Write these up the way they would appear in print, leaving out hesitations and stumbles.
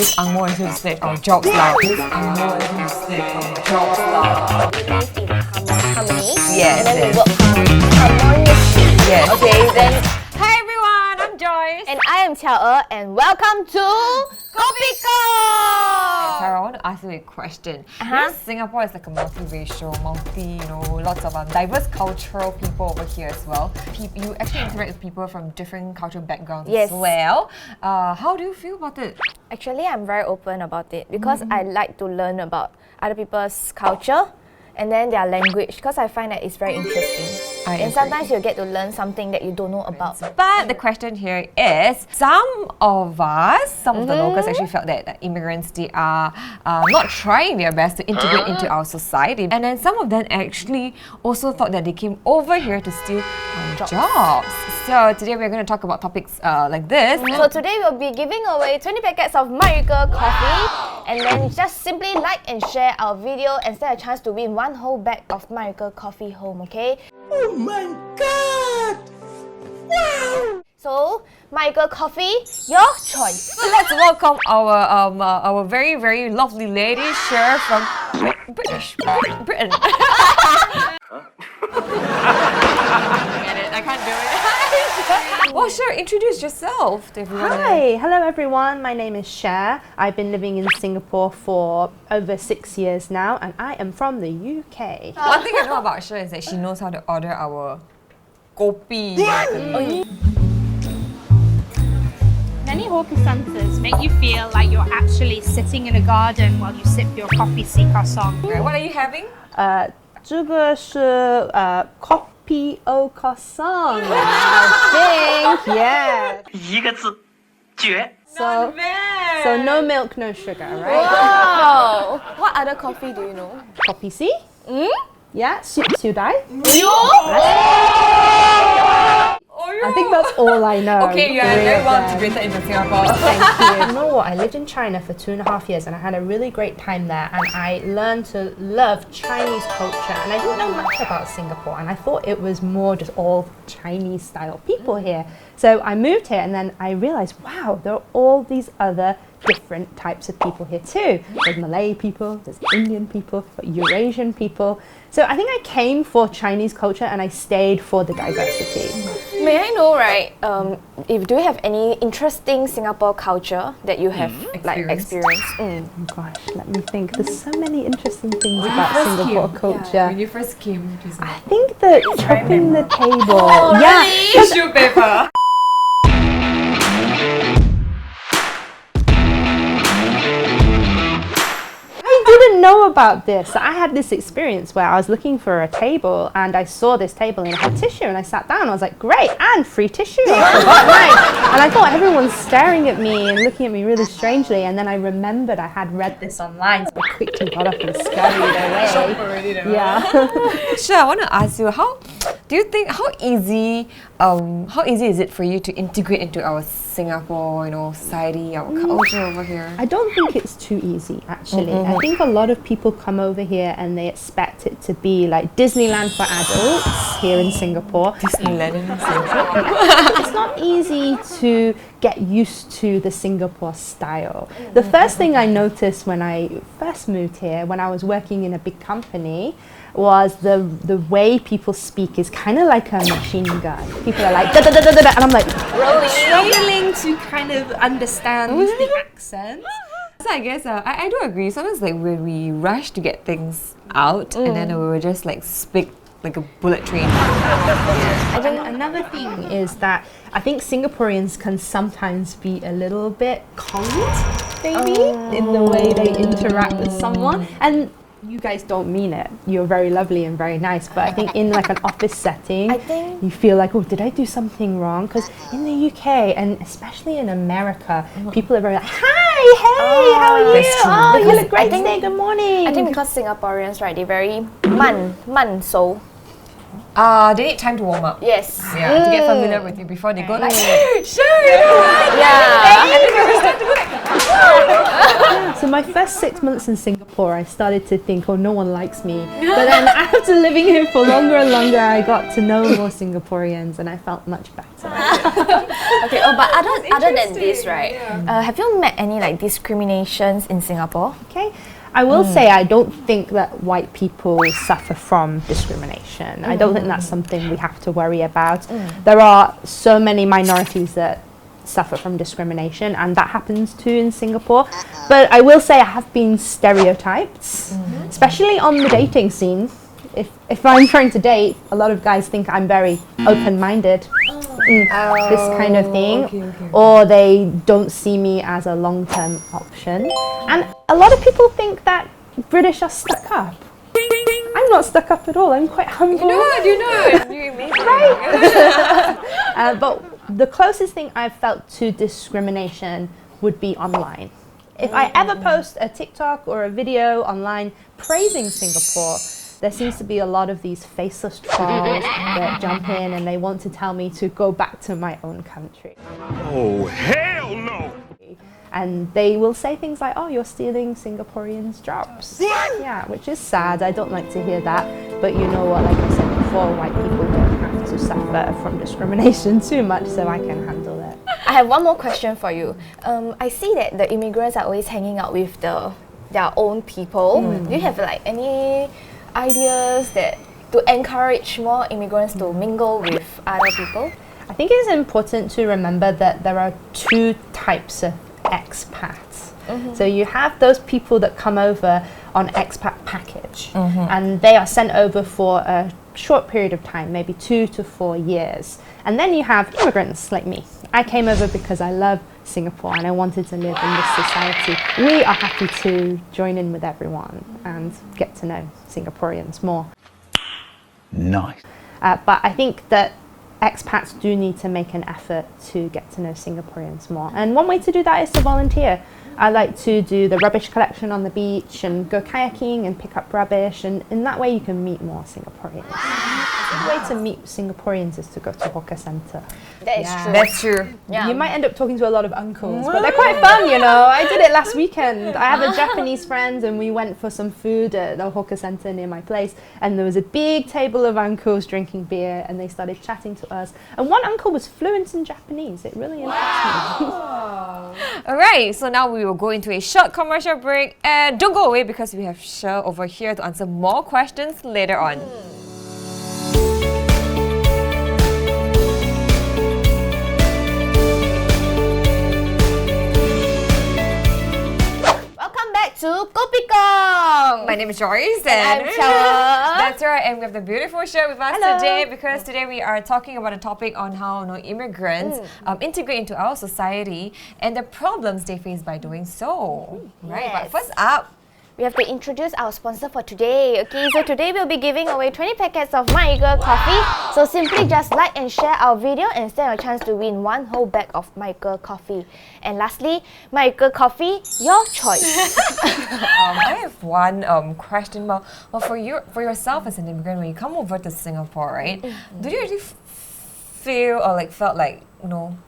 This angmo is here to stay our jobs now. This angmo is here to stay our jobs now. We live in harmony. Yes, And then yes. we work harmoniously. Yes. Okay, then. Hi everyone, I'm Joyce. And I am Cher, and welcome to KOPI GONG! Sarah, I want to ask you a question. You know, Singapore is like a multiracial, lots of diverse cultural people over here as well. You actually interact with people from different cultural backgrounds Yes. as well. How do you feel about it? Actually, I'm very open about it because I like to learn about other people's culture and then their language because I find that it's very interesting. I And agree. sometimes you get to learn something that you don't know about. But the question here is, some of the locals actually felt that immigrants, they are not trying their best to integrate into our society. And then some of them actually also thought that they came over here to steal our jobs. So today we're going to talk about topics like this. So today we'll be giving away 20 packets of miracle coffee, and then just simply like and share our video and stand a chance to win one whole bag of miracle coffee home, okay? Oh my god! Wow! So, miracle coffee, your choice. So let's welcome our very, very lovely lady, Cher from Britain. I can't do it. Well, Cher, introduce yourself to everyone. Hi, hello everyone. My name is Cher. I've been living in Singapore for over 6 years now, and I am from the UK. One thing I know about Cher is that she knows how to order our kopi. Many hawker centres make you feel like you're actually sitting in a garden while you sip your coffee croissant. What are you having? 这个是 KOPI croissant, I think. Yeah. 一个字，绝。 So no milk, no sugar, right? Wow! What other coffee do you know? Kopi C? Yeah, Siu Dai. I think that's all I know. Okay, you are Three very of well them. integrated into Singapore. Thank you. You know what? I lived in China for 2.5 years and I had a really great time there, and I learned to love Chinese culture, and I didn't know much about Singapore, and I thought it was more just all Chinese style people here. So I moved here and then I realized, wow, there are all these other different types of people here too. There's Malay people, there's Indian people, Eurasian people. So I think I came for Chinese culture and I stayed for the diversity. May I know, right, do you have any interesting Singapore culture that you have experienced? Oh gosh, let me think. There's so many interesting things about Singapore culture. When you first came to I think that chopping the table. Oh, yeah, really? tissue paper. I didn't know about this. I had this experience where I was looking for a table and I saw this table and it had tissue, and I sat down and I was like, great, and free tissue. I forgot mine. And I thought everyone's staring at me and looking at me really strangely, and then I remembered I had read this online, so I quickly got up and scurried away. Yeah. Sure, I want to ask you, how easy is it for you to integrate into our Singapore, society, our culture over here? I don't think it's too easy, actually. I think a lot of people come over here and they expect it to be like Disneyland for adults here in Singapore. Disneyland in Singapore. It's not easy to get used to the Singapore style. The first thing I noticed when I first moved here, when I was working in a big company, was the way people speak is kind of like a machine gun. People are like da da da da da, and I'm like struggling to kind of understand the accent. So I guess I do agree. Sometimes like when we rush to get things out, and then we will just like speak like a bullet train. And another thing is that I think Singaporeans can sometimes be a little bit cold, maybe, in the way they interact with someone. And you guys don't mean it. You're very lovely and very nice, but I think in like an office setting, you feel like, oh, did I do something wrong? Because in the UK and especially in America, people are very like, hi, hey, how are you? That's true. Oh, you Because look great I think- today. Good morning. I think because Singaporeans, right, they're very man so. They need time to warm up. Yes. Yeah, to get familiar with you before they go like, sure, you know what? Yeah. So my first 6 months in Singapore, I started to think, oh, no one likes me. But then after living here for longer and longer, I got to know more Singaporeans and I felt much better. Okay, but other than this, right? Have you met any like discriminations in Singapore? Okay. I will say I don't think that white people suffer from discrimination. I don't think that's something we have to worry about. There are so many minorities that suffer from discrimination, and that happens too in Singapore. But I will say I have been stereotyped, especially on the dating scene. If I'm trying to date, a lot of guys think I'm very open-minded, this kind of thing, or they don't see me as a long-term option. And a lot of people think that British are stuck up. I'm not stuck up at all. I'm quite humble. You know. You're amazing. But the closest thing I've felt to discrimination would be online. If I ever post a TikTok or a video online praising Singapore, there seems to be a lot of these faceless trolls that jump in and they want to tell me to go back to my own country. Oh, hell no! And they will say things like, oh, you're stealing Singaporeans' jobs. Yeah, which is sad. I don't like to hear that. But you know what, like I said before, white people don't have to suffer from discrimination too much, so I can handle it. I have one more question for you. I see that the immigrants are always hanging out with their own people. Do you have like any ideas that to encourage more immigrants to mingle with other people? I think it is important to remember that there are two types of expats. So you have those people that come over on expat package, and they are sent over for a short period of time, maybe 2 to 4 years. And then you have immigrants like me. I came over because I love Singapore and I wanted to live in this society. We are happy to join in with everyone and get to know Singaporeans more. Nice. But I think that expats do need to make an effort to get to know Singaporeans more. And one way to do that is to volunteer. I like to do the rubbish collection on the beach and go kayaking and pick up rubbish, and in that way you can meet more Singaporeans. A good way to meet Singaporeans is to go to hawker centre. That is true. That's true. Yeah. You might end up talking to a lot of uncles, but they're quite fun, you know. I did it last weekend. I have a Japanese friend and we went for some food at the hawker centre near my place, and there was a big table of uncles drinking beer and they started chatting to us. And one uncle was fluent in Japanese. It really impressed me. Alright, so now we will go into a short commercial break, and don't go away because we have Cher over here to answer more questions later on. Welcome back to KOPI GONG! My name is Joyce And I'm Cher. That's right, and we have the beautiful Cher with us Hello. today because today we are talking about a topic on how immigrants integrate into our society and the problems they face by doing so. Right, but Yes. first up, We have to introduce our sponsor for today. Okay, so today we'll be giving away 20 packets of My Eagle coffee. So simply just like and share our video and stand a chance to win one whole bag of My Eagle coffee. And lastly, My Eagle coffee, your choice. I have one question. Well, for yourself as an immigrant, when you come over to Singapore, right? Do you really feel or felt like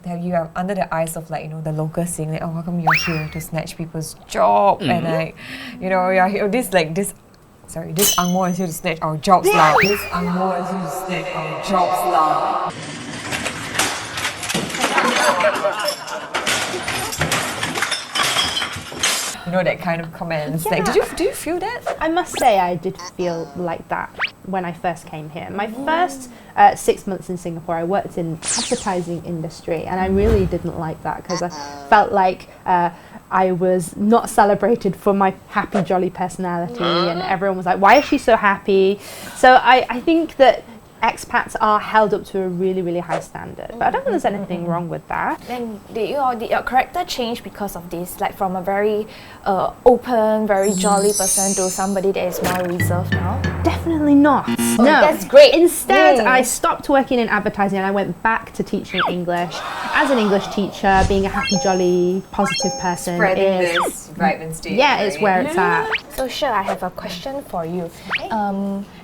have you under the eyes of the locals saying like, oh, how come you're here to snatch people's job and you're here this Ang Moh is here to snatch our jobs lah. This Ang Moh is here to snatch our jobs lah. That kind of comments. Yeah. Did you feel that? I must say I did feel like that when I first came here. My first 6 months in Singapore, I worked in advertising industry, and I really didn't like that because I felt like I was not celebrated for my happy, jolly personality, and everyone was like, why is she so happy? So I think that expats are held up to a really, really high standard. But I don't think there's anything wrong with that. Then did your character change because of this? Like from a very open, very jolly person to somebody that is more reserved now? Definitely not. No, that's great. Instead, I stopped working in advertising and I went back to teaching English. As an English teacher, being a happy, jolly, positive person Spreading is this vibe instead. yeah, it's where it's at. So sure, I have a question for you.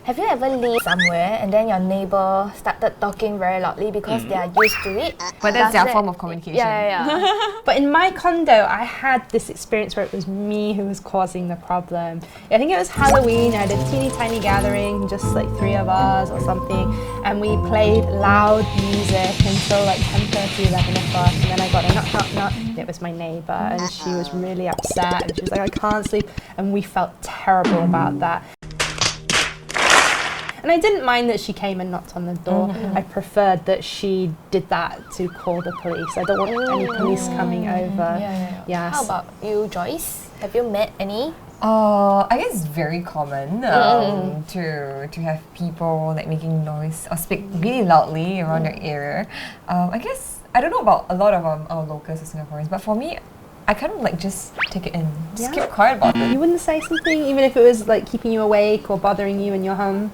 Have you ever lived somewhere and then your neighbor started talking very loudly because they are used to it? But that's their form of communication. Yeah. But in my condo, I had this experience where it was me who was causing the problem. I think it was Halloween. I had a teeny tiny gathering, just like 3 of us or something, and we played loud music until like 10:30, 11 o'clock, and then I got a knock. It was my neighbor, and she was really upset, and she was like, I can't sleep, and we felt terrible about that. And I didn't mind that she came and knocked on the door. I preferred that she did that to call the police. I don't want any police coming over. Yes. How about you, Joyce? Have you met any? I guess it's very common to have people like making noise or speak really loudly around your area. I guess I don't know about a lot of our locals or Singaporeans, but for me, I kind of like just take it in, just keep quiet about it. You wouldn't say something even if it was like keeping you awake or bothering you in your home?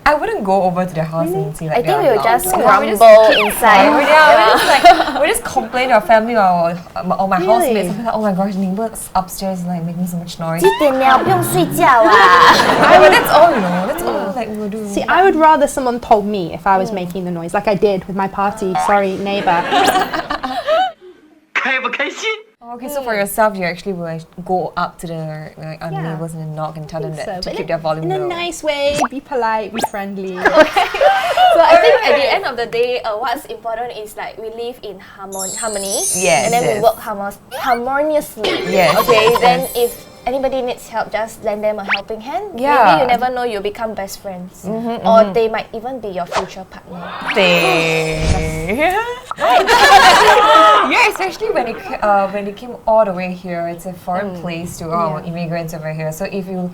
I wouldn't go over to their house and see like I think we they're will just loud. grumble inside. We just complain to our family or my housemates. Like, oh my gosh, neighbors upstairs like making so much noise. 几点了？不用睡觉啊！ But that's all, you know. That's all like we'll do. See, I would rather someone told me if I was making the noise, like I did with my party. Sorry, neighbor. Okay, so for yourself, you actually will like, go up to the neighbors and then knock and tell them that to keep their volume in a low. nice way, be polite, be friendly. So I think at the end of the day, what's important is like we live in harmony. Yes, And then yes. we work harmoniously. Yes, Okay. yes, Then yes. if anybody needs help, just lend them a helping hand. Yeah. Maybe you never know, you'll become best friends, or they might even be your future partner. Yeah, especially when it came all the way here. It's a foreign place to our immigrants over here. So if you,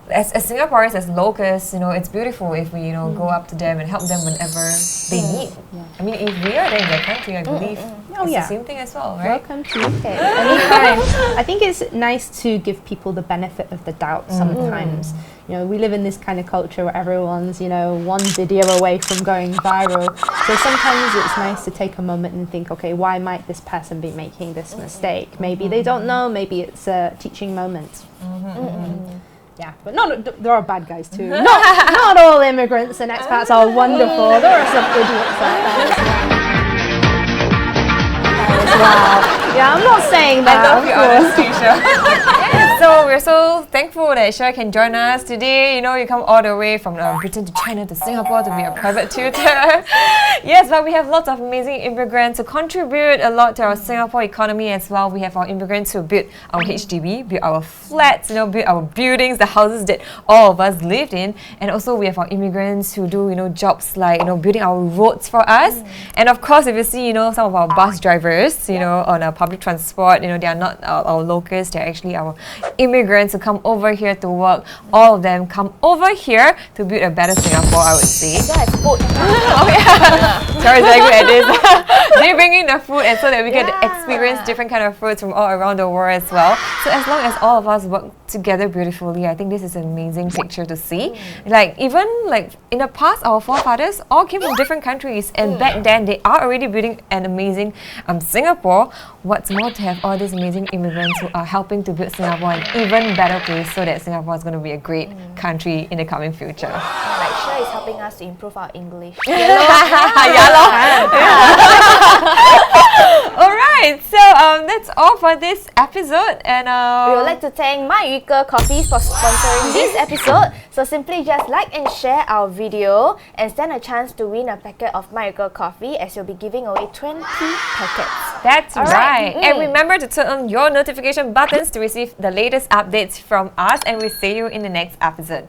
as Singaporeans, as locals, you know, it's beautiful if we, go up to them and help them whenever they need. I mean, if we are there in their country, I believe it's the same thing as well, right? Welcome to UK. Anytime. I think it's nice to give people the benefit of the doubt sometimes. You know, we live in this kind of culture where everyone's, one video away from going viral. So sometimes it's nice to take a moment and think, okay, why might this person be making this mistake? Maybe they don't know, maybe it's a teaching moment. Yeah, but there are bad guys too. Not all immigrants and expats are wonderful. There are some idiots out there as well. Yeah, I'm not saying that. I love your honesty, Cher. So we're so thankful that Cher can join us today. You come all the way from Britain to China to Singapore to be a private tutor. Yes, but we have lots of amazing immigrants who contribute a lot to our Singapore economy as well. We have our immigrants who build our HDB, build our flats, build our buildings, the houses that all of us lived in. And also we have our immigrants who do, jobs like, building our roads for us. And of course, if you see, some of our bus drivers, on our public transport, they are not our locals, they're actually our immigrants who come over here to work. All of them come over here to build a better Singapore, I would say. Oh yeah, Cher is very good at this. They bring in the food and so that we get to experience different kind of foods from all around the world as well. So as long as all of us work together beautifully, I think this is an amazing picture to see. Even in the past, our forefathers all came from different countries, and back then they are already building an amazing Singapore. What's more, to have all these amazing immigrants who are helping to build Singapore an even better place, so that Singapore is going to be a great country in the coming future. Like Cher is helping us to improve our English. Alright, so that's all for this episode, and We would like to thank KOPI Coffee for sponsoring this episode. So simply just like and share our video and stand a chance to win a packet of KOPI Coffee, as you'll be giving away 20 packets. That's All right. right. And remember to turn on your notification buttons to receive the latest updates from us, and we'll see you in the next episode.